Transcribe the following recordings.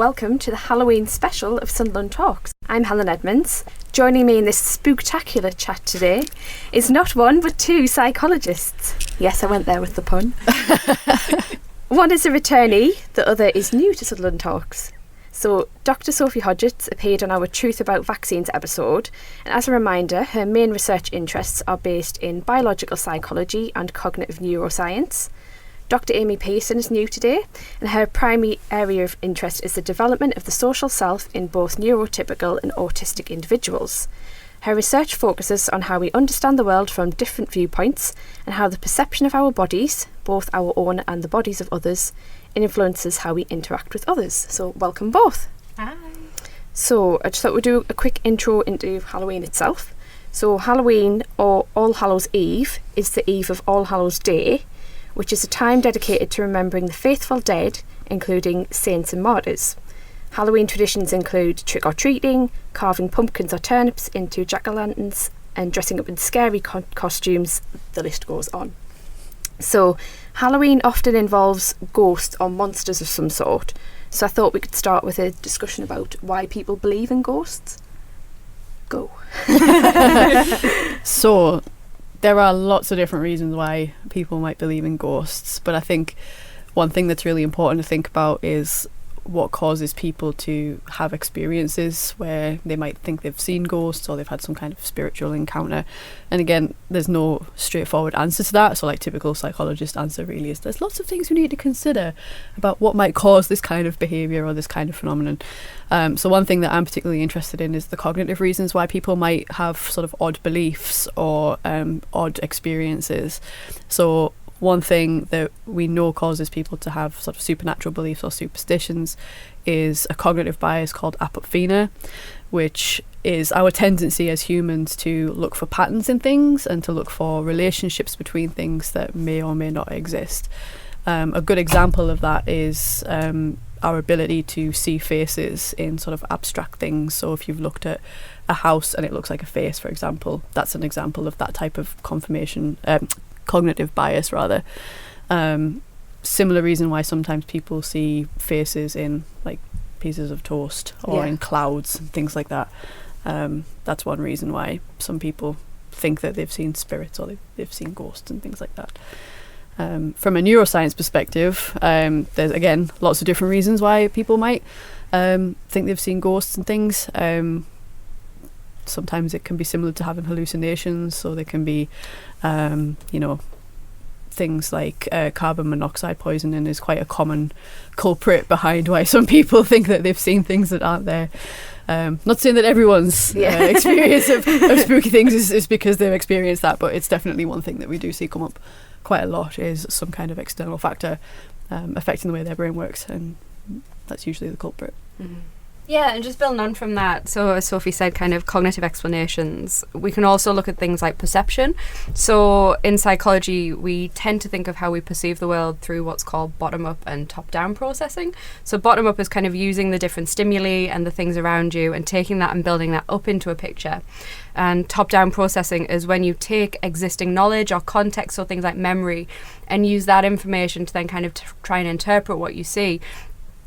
welcome to the Halloween special of Sunderland Talks. I'm Helen Edmonds. Joining me in this spooktacular chat today is not one but two psychologists. Yes, I went there with the pun. One is a returnee, the other is new to Sunderland Talks. So, Dr. Sophie Hodgetts appeared on our Truth About Vaccines episode, and as a reminder, her main research interests are based in biological psychology and cognitive neuroscience. Dr. Amy Pearson is new today, and her primary area of interest is the development of the social self in both neurotypical and autistic individuals. Her research focuses on how we understand the world from different viewpoints and how the perception of our bodies, both our own and the bodies of others, influences how we interact with others. So welcome both. Hi. So I just thought we'd do a quick intro into Halloween itself. So Halloween, or All Hallows Eve, is the eve of All Hallows Day, which is a time dedicated to remembering the faithful dead, including saints and martyrs. Halloween traditions include trick-or-treating, carving pumpkins or turnips into jack-o'-lanterns, and dressing up in scary costumes. The list goes on. So, Halloween often involves ghosts or monsters of some sort. So I thought we could start with a discussion about why people believe in ghosts. Go. So, there are lots of different reasons why people might believe in ghosts, but I think one thing that's really important to think about is what causes people to have experiences where they might think they've seen ghosts or they've had some kind of spiritual encounter. And again, there's no straightforward answer to that. So like typical psychologist answer really is there's lots of things we need to consider about what might cause this kind of behaviour or this kind of phenomenon. So one thing that I'm particularly interested in is the cognitive reasons why people might have sort of odd beliefs or odd experiences. So one thing that we know causes people to have sort of supernatural beliefs or superstitions is a cognitive bias called apophenia, which is our tendency as humans to look for patterns in things and to look for relationships between things that may or may not exist. A good example of that is our ability to see faces in sort of abstract things. So if you've looked at a house and it looks like a face, for example, that's an example of that type of cognitive bias rather. Similar reason why sometimes people see faces in like pieces of toast or in clouds and things like that. That's one reason why some people think that they've seen spirits or they've seen ghosts and things like that. From a neuroscience perspective, there's again lots of different reasons why people might think they've seen ghosts and things. Sometimes it can be similar to having hallucinations, so there can be things like carbon monoxide poisoning is quite a common culprit behind why some people think that they've seen things that aren't there. Not saying that everyone's experience of spooky things is because they've experienced that, but it's definitely one thing that we do see come up quite a lot is some kind of external factor affecting the way their brain works, and that's usually the culprit. Mm-hmm. Yeah, and just building on from that, so as Sophie said, kind of cognitive explanations, we can also look at things like perception. So in psychology, we tend to think of how we perceive the world through what's called bottom-up and top-down processing. So bottom-up is kind of using the different stimuli and the things around you and taking that and building that up into a picture. And top-down processing is when you take existing knowledge or context or things like memory and use that information to then kind of try and interpret what you see.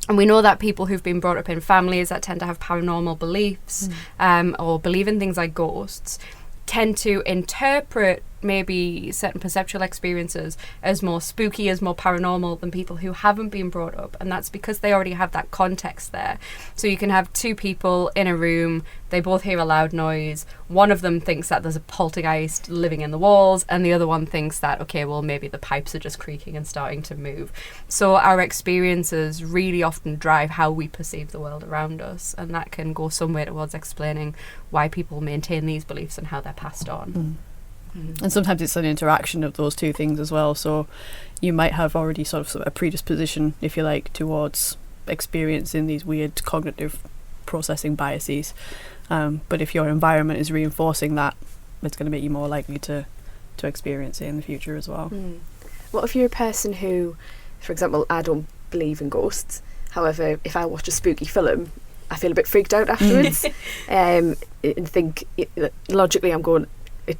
And we know that people who've been brought up in families that tend to have paranormal beliefs or believe in things like ghosts tend to interpret maybe certain perceptual experiences as more spooky, as more paranormal than people who haven't been brought up, and that's because they already have that context there. So you can have two people in a room, they both hear a loud noise, one of them thinks that there's a poltergeist living in the walls, and the other one thinks that, okay, well maybe the pipes are just creaking and starting to move. So our experiences really often drive how we perceive the world around us, and that can go some way towards explaining why people maintain these beliefs and how they're passed on. And sometimes it's an interaction of those two things as well. So you might have already sort of a predisposition, if you like, towards experiencing these weird cognitive processing biases. But if your environment is reinforcing that, it's going to make you more likely to experience it in the future as well. What if you're a person who, for example, I don't believe in ghosts. However, if I watch a spooky film, I feel a bit freaked out afterwards and think logically I'm going,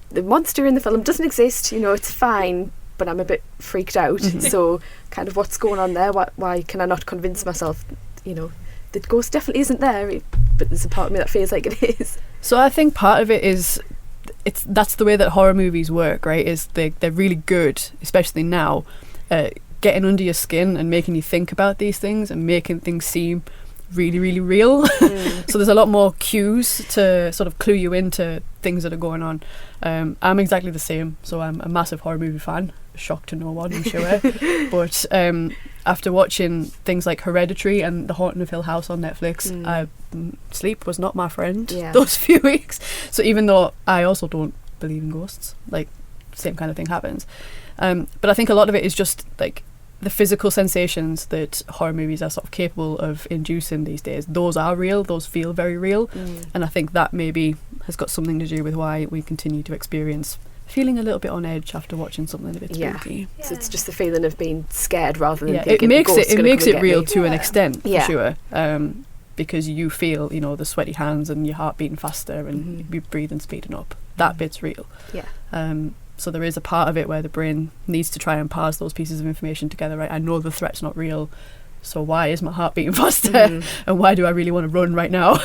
the monster in the film doesn't exist, it's fine, but I'm a bit freaked out. So kind of what's going on there? Why can I not convince myself, the ghost definitely isn't there, but there's a part of me that feels like it is. So I think part of it is that's the way that horror movies work, right? Is they're really good, especially now, getting under your skin and making you think about these things and making things seem really, really real. So there's a lot more cues to sort of clue you into things that are going on. I'm exactly the same, so I'm a massive horror movie fan. Shock to no one, I'm sure. But after watching things like Hereditary and The Haunting of Hill House on Netflix, sleep was not my friend those few weeks. So even though I also don't believe in ghosts, like, same kind of thing happens. But I think a lot of it is just like the physical sensations that horror movies are sort of capable of inducing these days. Those are real, those feel very real. And I think that maybe has got something to do with why we continue to experience feeling a little bit on edge after watching something a bit spooky. Yeah. So it's just the feeling of being scared rather than it thinking makes it real to an extent, for Yeah. sure. Because you feel, you know, the sweaty hands and your heart beating faster and your breathing speeding up. That bit's real. Yeah. So there is a part of it where the brain needs to try and parse those pieces of information together, right? I know the threat's not real, so why is my heart beating faster? And why do I really want to run right now?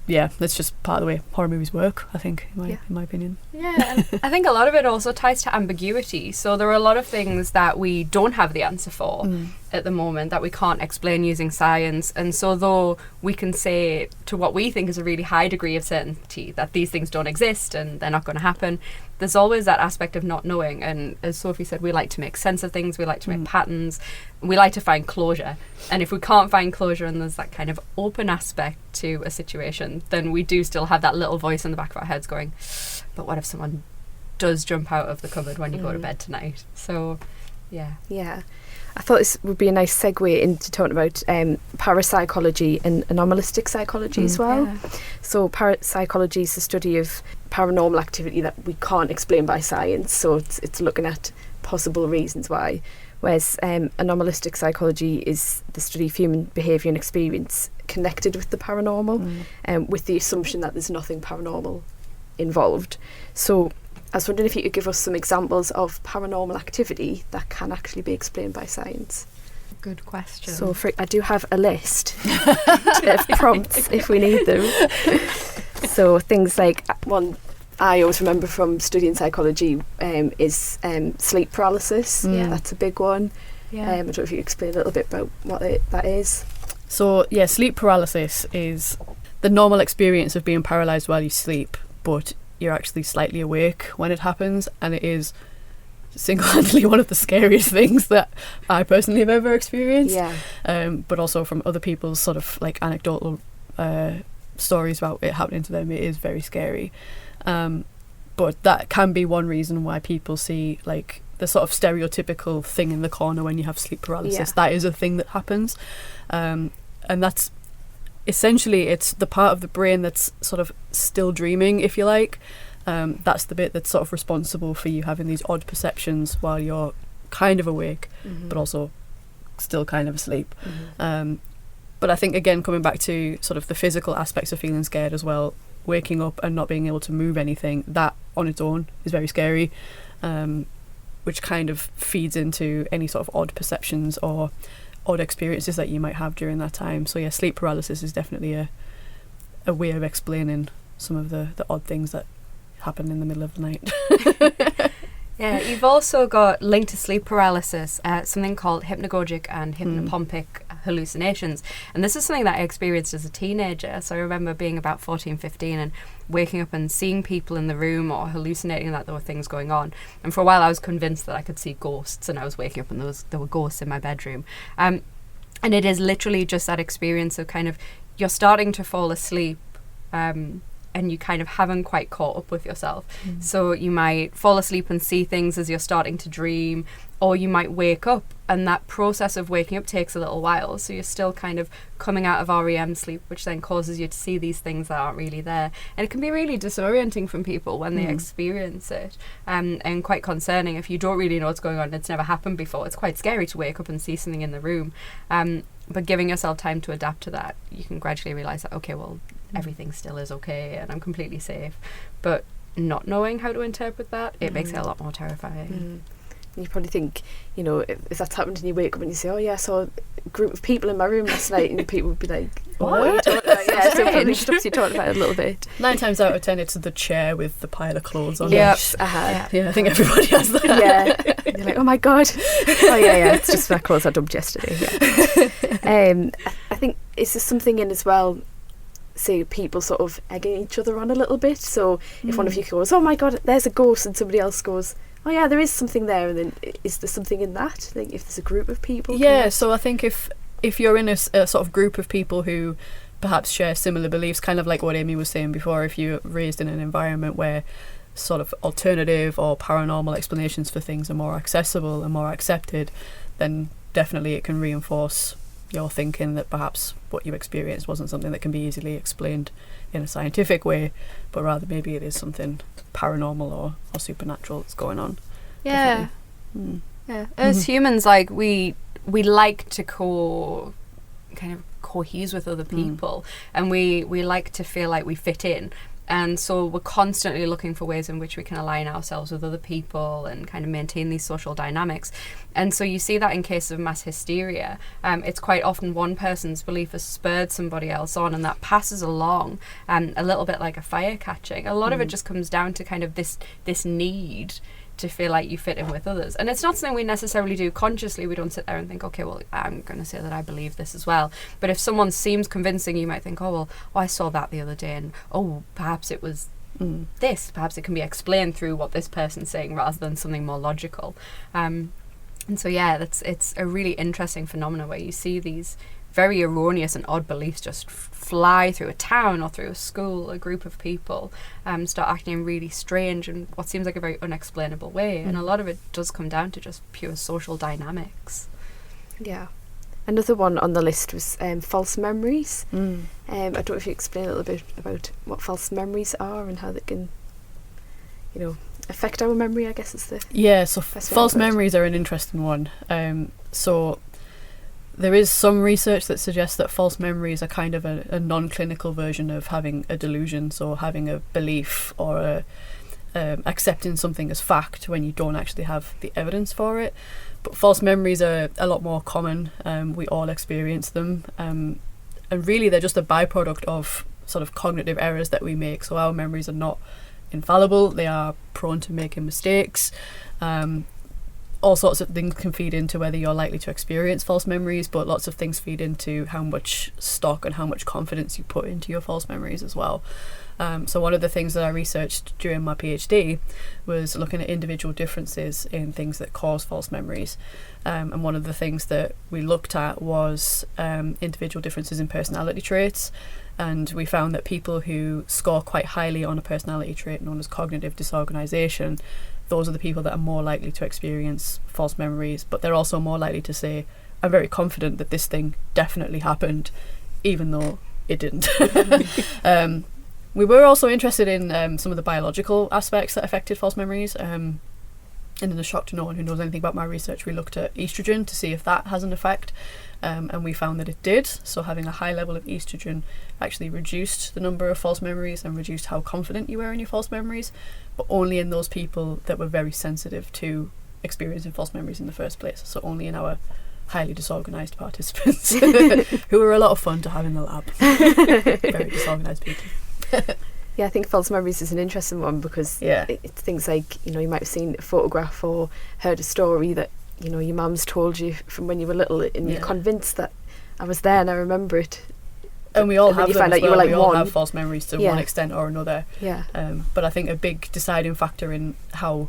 Yeah, that's just part of the way horror movies work, I think, in my opinion. Yeah, and I think a lot of it also ties to ambiguity. So there are a lot of things that we don't have the answer for at the moment, that we can't explain using science. And so though we can say to what we think is a really high degree of certainty that these things don't exist and they're not going to happen, there's always that aspect of not knowing. And as Sophie said, we like to make sense of things, we like to make patterns, we like to find closure. And if we can't find closure and there's that kind of open aspect to a situation, then we do still have that little voice in the back of our heads going, but what if someone does jump out of the cupboard when you go to bed tonight? So, yeah. Yeah. I thought this would be a nice segue into talking about parapsychology and anomalistic psychology as well. Yeah. So parapsychology is the study of paranormal activity that we can't explain by science. So it's looking at possible reasons why. Whereas anomalistic psychology is the study of human behaviour and experience connected with the paranormal, with the assumption that there's nothing paranormal involved. So I was wondering if you could give us some examples of paranormal activity that can actually be explained by science. Good question. So I do have a list of prompts if we need them. So things like, one I always remember from studying psychology is sleep paralysis. That's a big one. I don't know if you could explain a little bit about what that is. So yeah, sleep paralysis is the normal experience of being paralysed while you sleep, but you're actually slightly awake when it happens, and it is single-handedly one of the scariest things that I personally have ever experienced. But also from other people's sort of like anecdotal stories about it happening to them, it is very scary. But that can be one reason why people see like the sort of stereotypical thing in the corner when you have sleep paralysis. That is a thing that happens, and that's essentially, it's the part of the brain that's sort of still dreaming, if you like. That's the bit that's sort of responsible for you having these odd perceptions while you're kind of awake, but also still kind of asleep. But I think, again, coming back to sort of the physical aspects of feeling scared as well, waking up and not being able to move anything, that on its own is very scary, which kind of feeds into any sort of odd perceptions or odd experiences that you might have during that time. So yeah, sleep paralysis is definitely a way of explaining some of the odd things that happen in the middle of the night. Yeah, you've also got, linked to sleep paralysis, something called hypnagogic and hypnopompic hallucinations. And this is something that I experienced as a teenager. So I remember being about 14, 15 and waking up and seeing people in the room or hallucinating that there were things going on. And for a while I was convinced that I could see ghosts, and I was waking up and there were ghosts in my bedroom. And it is literally just that experience of kind of, you're starting to fall asleep, and you kind of haven't quite caught up with yourself. So you might fall asleep and see things as you're starting to dream, or you might wake up, and that process of waking up takes a little while. So you're still kind of coming out of REM sleep, which then causes you to see these things that aren't really there. And it can be really disorienting from people when they experience it, and quite concerning if you don't really know what's going on. It's never happened before. It's quite scary to wake up and see something in the room. But giving yourself time to adapt to that, you can gradually realise that, okay, well, everything still is okay and I'm completely safe. But not knowing how to interpret that, it makes it a lot more terrifying. And you probably think, you know, if that's happened and you wake up and you say, oh yeah, I saw a group of people in my room last night, and people would be like, what are you talking about? Yeah, so it probably stops you talking about it a little bit. 9 times out of 10 it's the chair with the pile of clothes on Yep. it. Uh-huh. Yeah, I think everybody has that. Yeah. And you're like, oh my God. Oh yeah, it's just my clothes I dumped yesterday. Yeah. I think it's just something in as well, say people sort of egging each other on a little bit. So if one of you goes, oh my God, there's a ghost, and somebody else goes, oh yeah, there is something there, and then is there something in that? Like if there's a group of people? Yeah, so I think if you're in a sort of group of people who perhaps share similar beliefs, kind of like what Amy was saying before, if you're raised in an environment where sort of alternative or paranormal explanations for things are more accessible and more accepted, then definitely it can reinforce your thinking that perhaps what you experienced wasn't something that can be easily explained in a scientific way, but rather maybe it is something paranormal or supernatural that's going on. Yeah. Mm. Yeah. As humans, like we like to kind of cohese with other people, and we like to feel like we fit in. And so we're constantly looking for ways in which we can align ourselves with other people and kind of maintain these social dynamics. And so you see that in cases of mass hysteria. It's quite often one person's belief has spurred somebody else on, and that passes along, a little bit like a fire catching. A lot of it just comes down to kind of this need to feel like you fit in with others. And it's not something we necessarily do consciously. We don't sit there and think, okay, well, I'm going to say that I believe this as well. But if someone seems convincing, you might think, oh, well, I saw that the other day, and perhaps it was this. Perhaps it can be explained through what this person's saying rather than something more logical. And so, yeah, it's a really interesting phenomenon where you see these very erroneous and odd beliefs just fly through a town or through a school, a group of people, start acting in really strange and what seems like a very unexplainable way. And a lot of it does come down to just pure social dynamics. Yeah. Another one on the list was false memories. I don't know if you explain a little bit about what false memories are and how they can, you know, affect our memory, I guess is the... Yeah, so false memories are an interesting one. So there is some research that suggests that false memories are kind of a non-clinical version of having a delusion, so having a belief or accepting something as fact when you don't actually have the evidence for it. But false memories are a lot more common. We all experience them. And really they're just a byproduct of sort of cognitive errors that we make. So our memories are not infallible. They are prone to making mistakes. All sorts of things can feed into whether you're likely to experience false memories, but lots of things feed into how much stock and how much confidence you put into your false memories as well. So one of the things that I researched during my PhD was looking at individual differences in things that cause false memories. And one of the things that we looked at was individual differences in personality traits. And we found that people who score quite highly on a personality trait known as cognitive disorganization, those are the people that are more likely to experience false memories, but they're also more likely to say, I'm very confident that this thing definitely happened, even though it didn't. We were also interested in some of the biological aspects that affected false memories. And in a shock to no one who knows anything about my research, we looked at estrogen to see if that has an effect. And we found that it did. So having a high level of estrogen actually reduced the number of false memories and reduced how confident you were in your false memories, but only in those people that were very sensitive to experiencing false memories in the first place. So only in our highly disorganised participants, who were a lot of fun to have in the lab. Very disorganised people. Yeah, I think false memories is an interesting one because it's things like, you know, you might have seen a photograph or heard a story that, you know, your mum's told you from when you were little, and you're convinced that I was there and I remember it. And we all have them as well. Like we all have false memories to one extent or another. Yeah. But I think a big deciding factor in how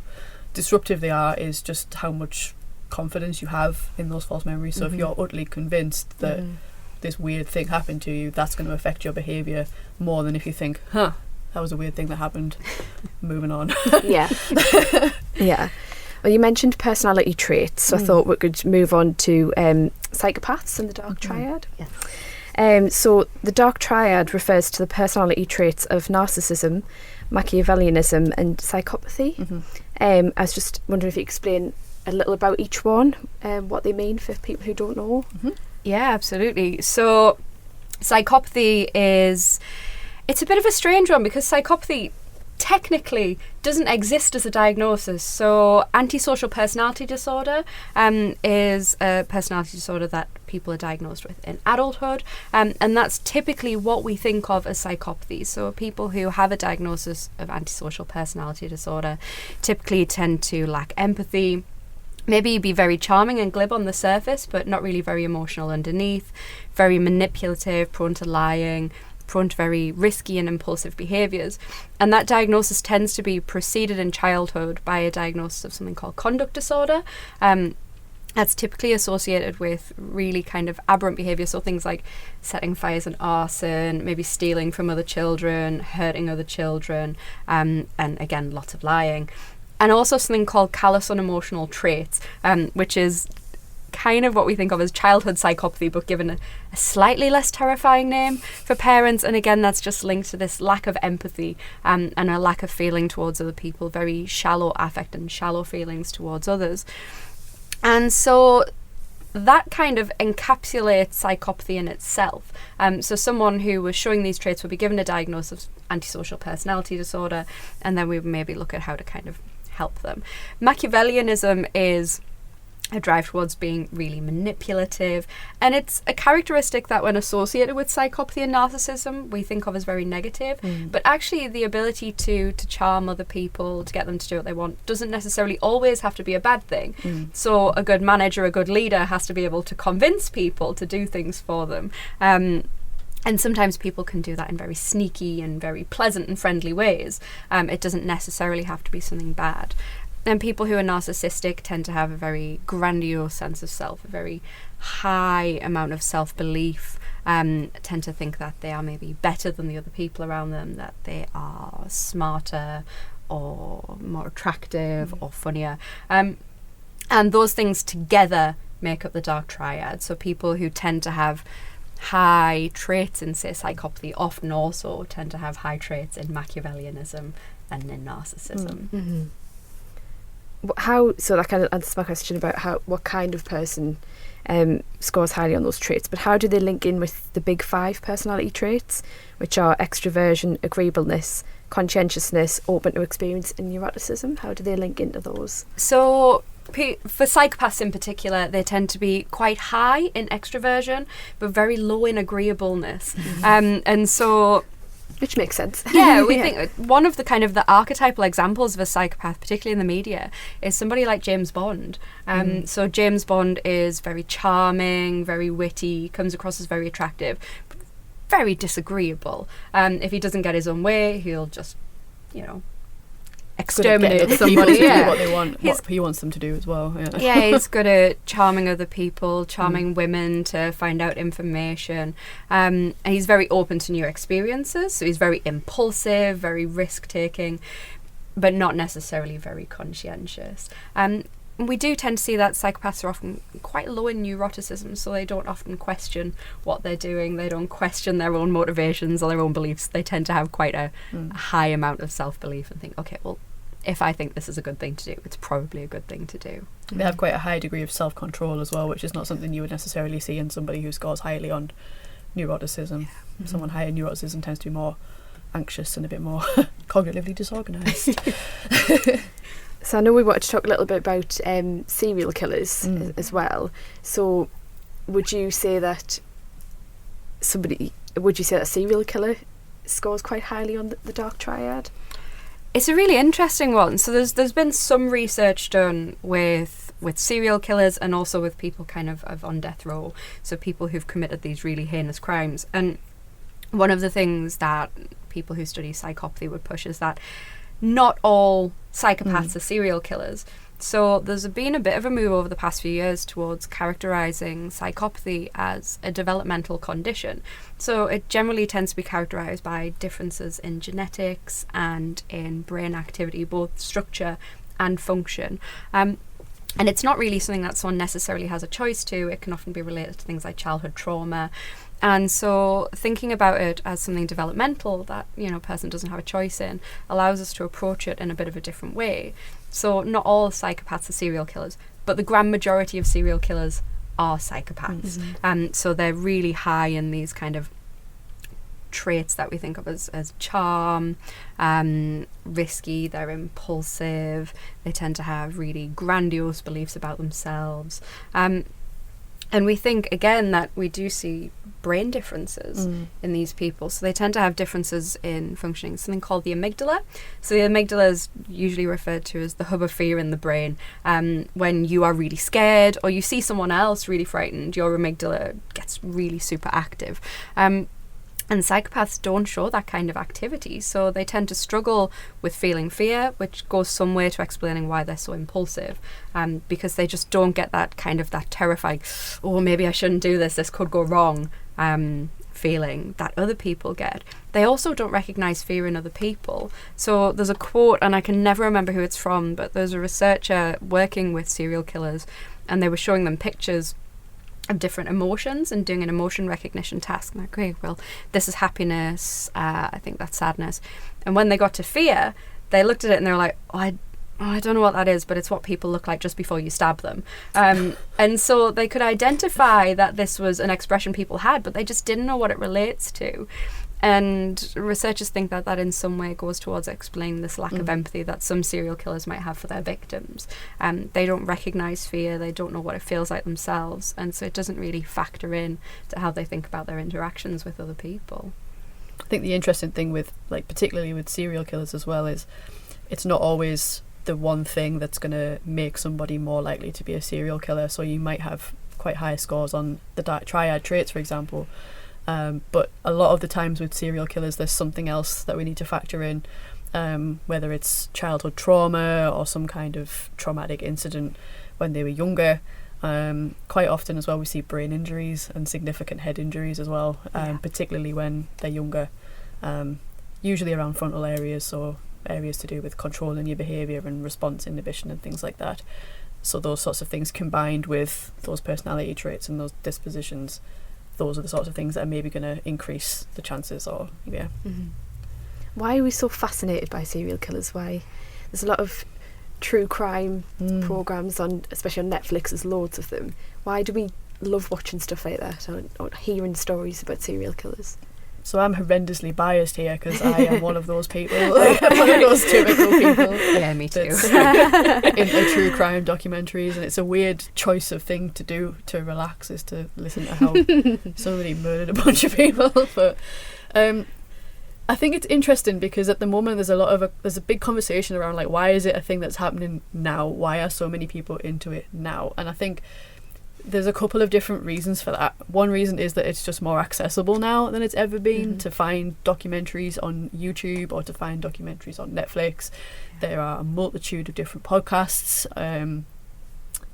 disruptive they are is just how much confidence you have in those false memories. So if you're utterly convinced that this weird thing happened to you, that's going to affect your behaviour more than if you think, that was a weird thing that happened. Moving on. Yeah. Yeah. Well, you mentioned personality traits, so I thought we could move on to psychopaths and the dark triad. Yes. So the dark triad refers to the personality traits of narcissism, Machiavellianism and psychopathy. I was just wondering if you explain a little about each one, what they mean for people who don't know. Yeah, absolutely. So psychopathy it's a bit of a strange one because psychopathy technically doesn't exist as a diagnosis. So antisocial personality disorder is a personality disorder that people are diagnosed with in adulthood, and that's typically what we think of as psychopathy. So people who have a diagnosis of antisocial personality disorder typically tend to lack empathy, maybe be very charming and glib on the surface, but not really very emotional underneath, very manipulative, prone to lying, prone to very risky and impulsive behaviours. And that diagnosis tends to be preceded in childhood by a diagnosis of something called conduct disorder. That's typically associated with really kind of aberrant behaviour, so things like setting fires and arson, maybe stealing from other children, hurting other children, and again, lots of lying. And also something called callous unemotional traits, which is kind of what we think of as childhood psychopathy, but given a slightly less terrifying name for parents. And again, that's just linked to this lack of empathy and a lack of feeling towards other people, very shallow affect and shallow feelings towards others. And so that kind of encapsulates psychopathy in itself. So someone who was showing these traits would be given a diagnosis of antisocial personality disorder, and then we would maybe look at how to kind of help them. Machiavellianism is a drive towards being really manipulative, and it's a characteristic that when associated with psychopathy and narcissism we think of as very negative, but actually the ability to charm other people, to get them to do what they want, doesn't necessarily always have to be a bad thing. So a good manager, a good leader has to be able to convince people to do things for them, and sometimes people can do that in very sneaky and very pleasant and friendly ways. It doesn't necessarily have to be something bad. And people who are narcissistic tend to have a very grandiose sense of self, a very high amount of self-belief, tend to think that they are maybe better than the other people around them, that they are smarter or more attractive or funnier. And those things together make up the dark triad. So people who tend to have high traits in, say, psychopathy often also tend to have high traits in Machiavellianism and in narcissism. So that kind of answers my question about what kind of person scores highly on those traits, but how do they link in with the big 5 personality traits, which are extroversion, agreeableness, conscientiousness, open to experience, and neuroticism? How do they link into those? So for psychopaths in particular, they tend to be quite high in extroversion but very low in agreeableness, and so which makes sense. Yeah, we think one of the kind of the archetypal examples of a psychopath, particularly in the media, is somebody like James Bond. So James Bond is very charming, very witty, comes across as very attractive, but very disagreeable. If he doesn't get his own way, he'll just, exterminate somebody. To do what they want, what he wants them to do as well. Yeah, he's good at charming other people, charming women to find out information, and he's very open to new experiences. So he's very impulsive, very risk-taking, but not necessarily very conscientious. We do tend to see that psychopaths are often quite low in neuroticism, so they don't often question what they're doing. They don't question their own motivations or their own beliefs. They tend to have quite a high amount of self-belief and think, okay, well, if I think this is a good thing to do, it's probably a good thing to do. They have quite a high degree of self-control as well, which is not something you would necessarily see in somebody who scores highly on neuroticism. Someone high in neuroticism tends to be more anxious and a bit more cognitively disorganised. So I know we wanted to talk a little bit about serial killers as well. So would you say that a serial killer scores quite highly on the dark triad? It's a really interesting one. So there's been some research done with serial killers and also with people kind of on death row. So people who've committed these really heinous crimes. And one of the things that people who study psychopathy would push is that not all psychopaths are serial killers. So there's been a bit of a move over the past few years towards characterising psychopathy as a developmental condition. So it generally tends to be characterised by differences in genetics and in brain activity, both structure and function. And it's not really something that someone necessarily has a choice to. It can often be related to things like childhood trauma. And so thinking about it as something developmental that, a person doesn't have a choice in allows us to approach it in a bit of a different way. So not all psychopaths are serial killers, but the grand majority of serial killers are psychopaths. So they're really high in these kind of traits that we think of as charm, risky, they're impulsive, they tend to have really grandiose beliefs about themselves. And we think, again, that we do see brain differences in these people. So they tend to have differences in functioning, something called the amygdala. So the amygdala is usually referred to as the hub of fear in the brain. When you are really scared or you see someone else really frightened, your amygdala gets really super active. And psychopaths don't show that kind of activity, so they tend to struggle with feeling fear, which goes some way to explaining why they're so impulsive, because they just don't get that kind of that terrifying, oh, maybe I shouldn't do this could go wrong, feeling that other people get. They also don't recognise fear in other people. So there's a quote, and I can never remember who it's from, but there's a researcher working with serial killers, and they were showing them pictures of different emotions and doing an emotion recognition task. I'm like, okay, well, this is happiness, I think that's sadness. And when they got to fear, they looked at it and they were like, I don't know what that is, but it's what people look like just before you stab them. And so they could identify that this was an expression people had, but they just didn't know what it relates to. And researchers think that that in some way goes towards explaining this lack of empathy that some serial killers might have for their victims. They don't recognise fear, they don't know what it feels like themselves, and so it doesn't really factor in to how they think about their interactions with other people. I think the interesting thing with, like, particularly with serial killers as well, is it's not always the one thing that's going to make somebody more likely to be a serial killer. So you might have quite high scores on the triad traits, for example. But a lot of the times with serial killers, there's something else that we need to factor in, whether it's childhood trauma or some kind of traumatic incident when they were younger. Quite often as well, we see brain injuries and significant head injuries as well, particularly when they're younger, usually around frontal areas, so areas to do with controlling your behaviour and response inhibition and things like that. So those sorts of things combined with those personality traits and those dispositions, those are the sorts of things that are maybe going to increase the chances, or Why are we so fascinated by serial killers? Why? There's a lot of true crime programmes on, especially on Netflix, there's loads of them. Why do we love watching stuff like that, or hearing stories about serial killers? So I'm horrendously biased here because I am one of those people, one of those typical people. Yeah, me too. Into true crime documentaries, and it's a weird choice of thing to do to relax, is to listen to how somebody murdered a bunch of people. But I think it's interesting because at the moment there's a big conversation around, like, why is it a thing that's happening now? Why are so many people into it now? And I think there's a couple of different reasons for that. One reason is that it's just more accessible now than it's ever been to find documentaries on YouTube or to find documentaries on Netflix. There are a multitude of different podcasts.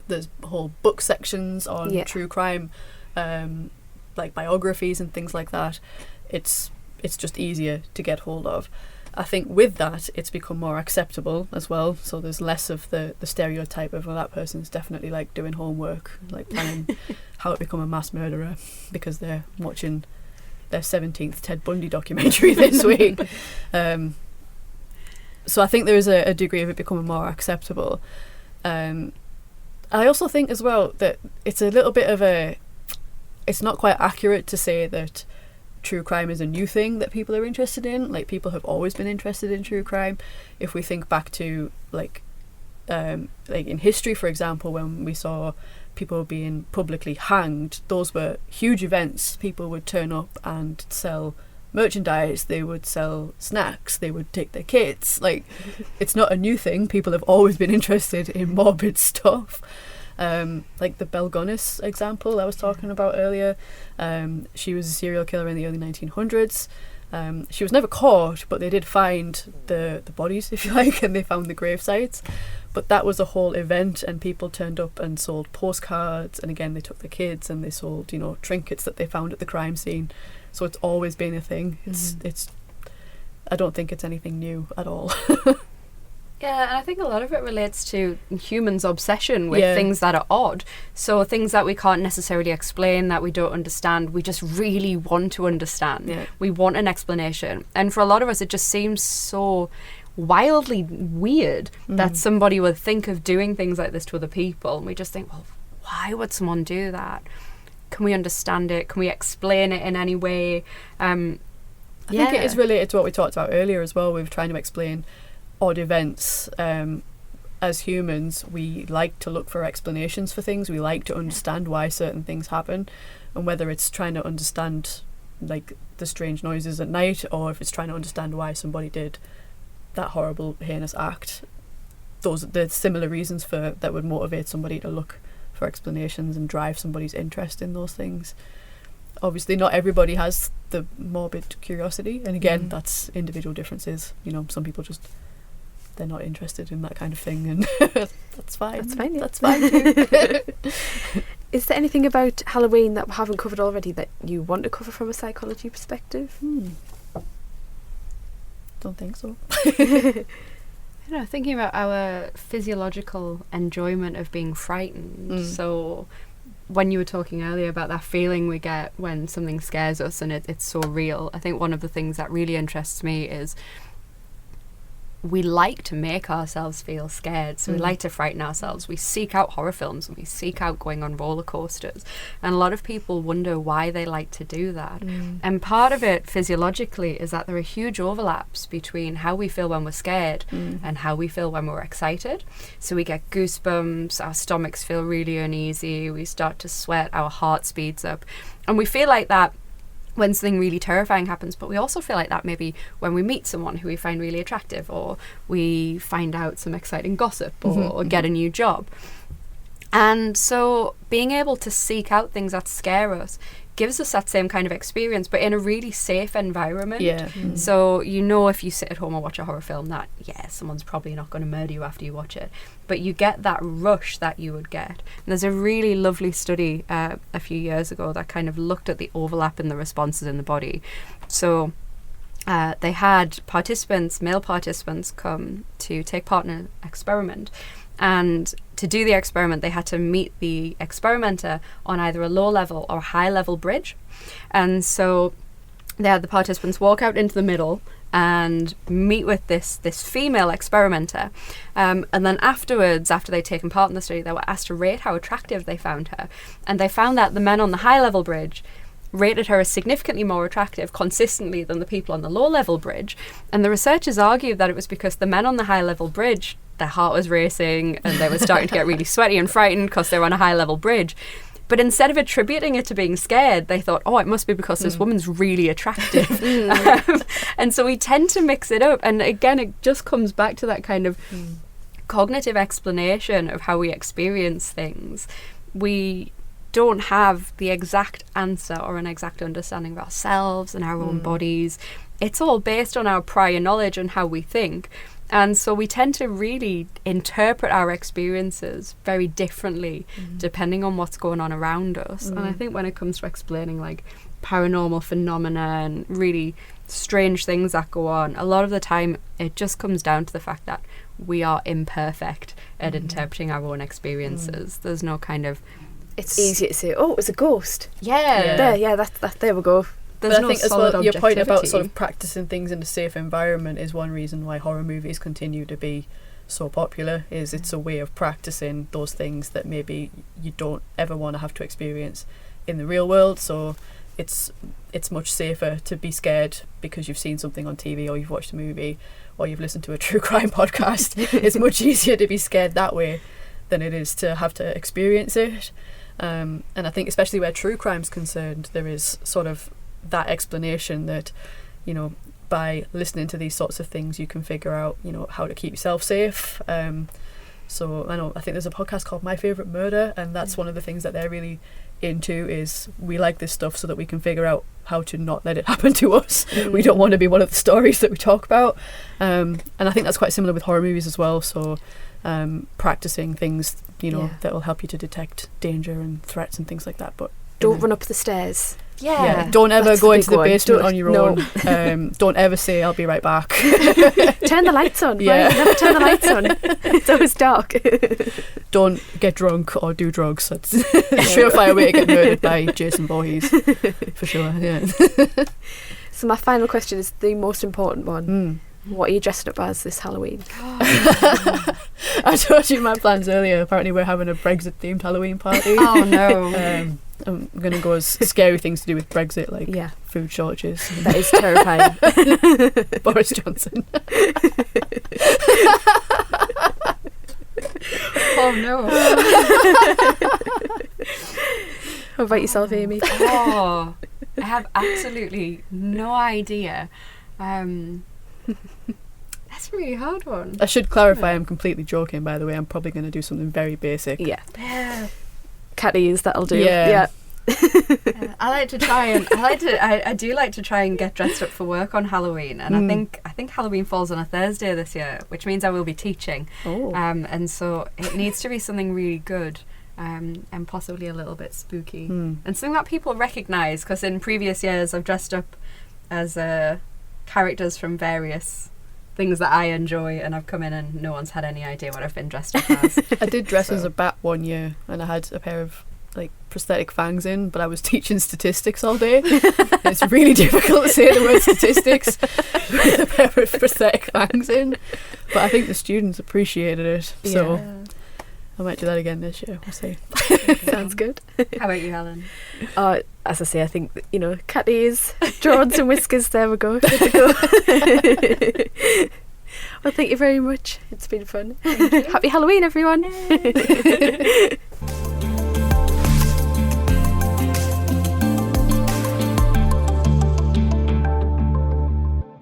There's whole book sections on true crime, like biographies and things like that. It's just easier to get hold of. I think with that, it's become more acceptable as well. So there's less of the stereotype of, well, that person's definitely like doing homework, like planning how to become a mass murderer because they're watching their 17th Ted Bundy documentary this week. So I think there is a degree of it becoming more acceptable. I also think as well that it's a little bit of it's not quite accurate to say that true crime is a new thing that people are interested in. Like, people have always been interested in true crime. If we think back to like in history, for example, when we saw people being publicly hanged, those were huge events. People would turn up and sell merchandise, they would sell snacks, they would take their kids. Like, it's not a new thing. People have always been interested in morbid stuff. Like the Belgonis example I was talking about earlier. She was a serial killer in the early 1900s. She was never caught, but they did find the bodies, if you like, and they found the grave sites. But that was a whole event, and people turned up and sold postcards, and again they took the kids and they sold, trinkets that they found at the crime scene. So it's always been a thing. It's I don't think it's anything new at all. Yeah, and I think a lot of it relates to humans' obsession with things that are odd. So things that we can't necessarily explain, that we don't understand, we just really want to understand. Yeah. We want an explanation. And for a lot of us, it just seems so wildly weird that somebody would think of doing things like this to other people. And we just think, well, why would someone do that? Can we understand it? Can we explain it in any way? I think it is related to what we talked about earlier as well. We were trying to explain odd events. As humans, we like to look for explanations for things. We like to understand why certain things happen, and whether it's trying to understand like the strange noises at night, or if it's trying to understand why somebody did that horrible, heinous act. Those are the similar reasons for that would motivate somebody to look for explanations and drive somebody's interest in those things. Obviously, not everybody has the morbid curiosity, and again, that's individual differences. You know, some people just, they're not interested in that kind of thing, and that's fine. That's fine. Yeah. That's fine too. Is there anything about Halloween that we haven't covered already that you want to cover from a psychology perspective? Don't think so. I don't know, thinking about our physiological enjoyment of being frightened. So when you were talking earlier about that feeling we get when something scares us and it's so real, I think one of the things that really interests me is we like to make ourselves feel scared, so we like to frighten ourselves. We seek out horror films and we seek out going on roller coasters, and a lot of people wonder why they like to do that. And part of it physiologically is that there are huge overlaps between how we feel when we're scared and how we feel when we're excited. So we get goosebumps, our stomachs feel really uneasy, we start to sweat, our heart speeds up, and we feel like that when something really terrifying happens, but we also feel like that maybe when we meet someone who we find really attractive, or we find out some exciting gossip, or get a new job. And so being able to seek out things that scare us gives us that same kind of experience, but in a really safe environment. So you know, if you sit at home and watch a horror film, that someone's probably not going to murder you after you watch it, but you get that rush that you would get. And there's a really lovely study a few years ago that kind of looked at the overlap in the responses in the body. So they had male participants come to take part in an experiment, and to do the experiment they had to meet the experimenter on either a low level or high level bridge. And so they had the participants walk out into the middle and meet with this female experimenter, and then afterwards, after they'd taken part in the study, they were asked to rate how attractive they found her, and they found that the men on the high level bridge rated her as significantly more attractive consistently than the people on the low level bridge. And the researchers argued that it was because the men on the high level bridge, their heart was racing and they were starting to get really sweaty and frightened because they were on a high level bridge. But instead of attributing it to being scared, they thought, it must be because this woman's really attractive. And so we tend to mix it up. And again, it just comes back to that kind of cognitive explanation of how we experience things. We don't have the exact answer or an exact understanding of ourselves and our own bodies. It's all based on our prior knowledge and how we think. And so we tend to really interpret our experiences very differently depending on what's going on around us. And I think when it comes to explaining like paranormal phenomena and really strange things that go on, a lot of the time it just comes down to the fact that we are imperfect at interpreting our own experiences. There's no kind of... It's easy to say, it was a ghost. Yeah. There we go. There's but no I think as solid well, your point about objectivity. sort of practicing things in a safe environment is one reason why horror movies continue to be so popular. Is it's a way of practicing those things that maybe you don't ever want to have to experience in the real world. So it's much safer to be scared because you've seen something on TV, or you've watched a movie, or you've listened to a true crime podcast. It's much easier to be scared that way than it is to have to experience it. And I think especially where true crime's concerned, there is sort of that explanation that, you know, by listening to these sorts of things you can figure out, you know, how to keep yourself safe. So I think there's a podcast called My Favourite Murder, and that's one of the things that they're really into, is we like this stuff so that we can figure out how to not let it happen to us. We don't want to be one of the stories that we talk about. And I think that's quite similar with horror movies as well. So practicing things, you know, that will help you to detect danger and threats and things like that. But don't run up the stairs. Yeah. Don't ever That's go the into big the one. basement on your own. Don't ever say, I'll be right back. Turn the lights on. Yeah. Right? Never turn the lights on. It's always dark. Don't get drunk or do drugs. That's a surefire way to get murdered by Jason Voorhees. For sure, yeah. So my final question is the most important one. What are you dressing up as this Halloween? I told you my plans earlier. Apparently we're having a Brexit-themed Halloween party. Oh no. I'm going to go as scary things to do with Brexit, like Yeah, food shortages. that is terrifying. Boris Johnson. Oh no. How about yourself, Amy? Oh, I have absolutely no idea. That's a really hard one. I should clarify, I'm completely joking, by the way. I'm probably going to do something very basic. Yeah, Yeah. catties, that'll do. Yeah. I like to try and I do like to try and get dressed up for work on Halloween, and I think Halloween falls on a Thursday this year, which means I will be teaching. Oh. And so it needs to be something really good, and possibly a little bit spooky, and something that people recognise. Because in previous years, I've dressed up as characters from various things that I enjoy, and I've come in and no one's had any idea what I've been dressed up as. I did dress as a bat one year, and I had a pair of like prosthetic fangs in, but I was teaching statistics all day. It's really difficult to say the word statistics with a pair of prosthetic fangs in, but I think the students appreciated it, so Yeah. I might do that again this year. We'll see. Sounds good. How about you, Helen? As I say, I think, catties, draw on some whiskers, there we go. Good to go. Well, thank you very much. It's been fun. Happy Halloween, everyone.